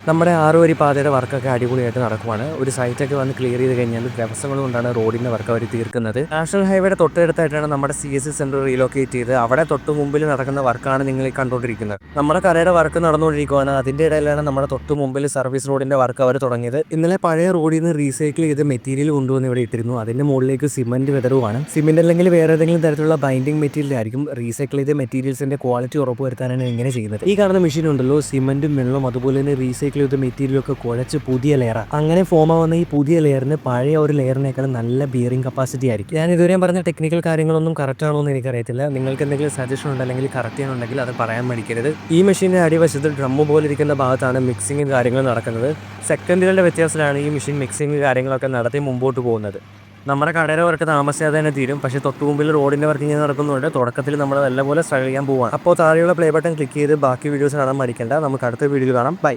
നമ്മുടെ 6 വരി പാതയുടെ വർക്കൊക്കെ അടിപൊളിയായിട്ട് നടക്കുവാണ്. ഒരു സൈറ്റൊക്കെ വന്ന് ക്ലിയർ ചെയ്ത് കഴിഞ്ഞാൽ ദിവസങ്ങൾ കൊണ്ടാണ് റോഡിൻ്റെ വർക്ക് അവർ തീർക്കുന്നത്. നാഷണൽ ഹൈവേയുടെ തൊട്ടടുത്തായിട്ടാണ് നമ്മുടെ CSC സെൻറ്റർ റീലൊക്കേറ്റ് ചെയ്ത് അവിടെ തൊട്ട് മുമ്പിൽ നടക്കുന്ന വർക്കാണ് നിങ്ങൾ ഈ കണ്ടുകൊണ്ടിരിക്കുന്നത്. നമ്മുടെ കരയുടെ വർക്ക് നടന്നുകൊണ്ടിരിക്കുകയാണ്. അതിൻ്റെ ഇടയിലാണ് നമ്മുടെ തൊട്ട് മുമ്പിൽ സർവീസ് റോഡിൻ്റെ വർക്ക് അവർ തുടങ്ങിയത്. ഇന്നലെ പഴയ റോഡിൽ നിന്ന് റീസൈക്കിൾ ചെയ്ത് മെറ്റീരിയൽ കൊണ്ടുവന്ന് ഇവിടെ ഇട്ടിരുന്നു. അതിൻ്റെ മുകളിലേക്ക് സിമൻറ്റ് വിതറുവാണ്. സിമൻറ്റ് അല്ലെങ്കിൽ വേറെ ഏതെങ്കിലും തരത്തിലുള്ള ബൈൻഡിങ് മെറ്റീരിയൽ ആയിരിക്കും. റീസൈക്കിൾ ചെയ്ത മെറ്റീരിയൽസിൻ്റെ ക്വാളിറ്റി ഉറപ്പുവരുത്താനാണ് ഇങ്ങനെ ചെയ്യുന്നത്. ഈ കാണുന്ന മെഷീൻ ഉണ്ടല്ലോ, സിമൻറ്റും വെള്ളവും അതുപോലെ തന്നെ റീസൈക്കിൾ ചെയ്ത മെറ്റീരിയലൊക്കെ കുഴച്ച് പുതിയ ലെയറാണ്. അങ്ങനെ ഫോം ആവുന്ന ഈ പുതിയ ലെയറിന് പഴയ ഒരു ലെയറിനേക്കാൾ നല്ല ബിയറിംഗ് കപ്പാസിറ്റി ആയിരിക്കും. ഞാൻ ഇതുവരെ പറഞ്ഞ ടെക്നിക്കൽ കാര്യങ്ങളൊന്നും കറക്റ്റ് ആണോ എന്ന് എനിക്കറിയത്തില്ല. നിങ്ങൾക്ക് എന്തെങ്കിലും സജഷൻ ഉണ്ടെങ്കിൽ കറക്റ്റ് ചെയ്യാനുണ്ടെങ്കിൽ അത് പറയാൻ മടിക്കരുത്. ഈ മെഷീൻ്റെ അടിവശത്ത് ഡ്രമ്മ് പോലെ ഇരിക്കുന്ന ഭാഗത്താണ് മിക്സിങ്ങും കാര്യങ്ങളും നടക്കുന്നത്. സെക്കൻഡുകളുടെ വ്യത്യാസത്തിലാണ് ഈ മെഷീൻ മിക്സിങ് കാര്യങ്ങളൊക്കെ നടത്തി മുമ്പോട്ട് പോകുന്നത്. നമ്മുടെ കടയുടെ വർക്ക് താമസിയാതെ തന്നെ തീരും. പക്ഷേ തൊട്ട് മുമ്പിൽ റോഡിൻ്റെ വർക്ക് ഇങ്ങനെ നടക്കുന്നുണ്ട്. തുടക്കത്തിൽ നമ്മൾ നല്ലപോലെ സ്ട്രഗിൾ ചെയ്യാൻ പോവാണ്. അപ്പോൾ താഴെയുള്ള പ്ലേ ബട്ടൺ ക്ലിക്ക് ചെയ്ത് ബാക്കി വീഡിയോസ് കാണാൻ മടിക്കണ്ട. നമുക്ക് അടുത്ത വീഡിയോ കാണാം. ബൈ.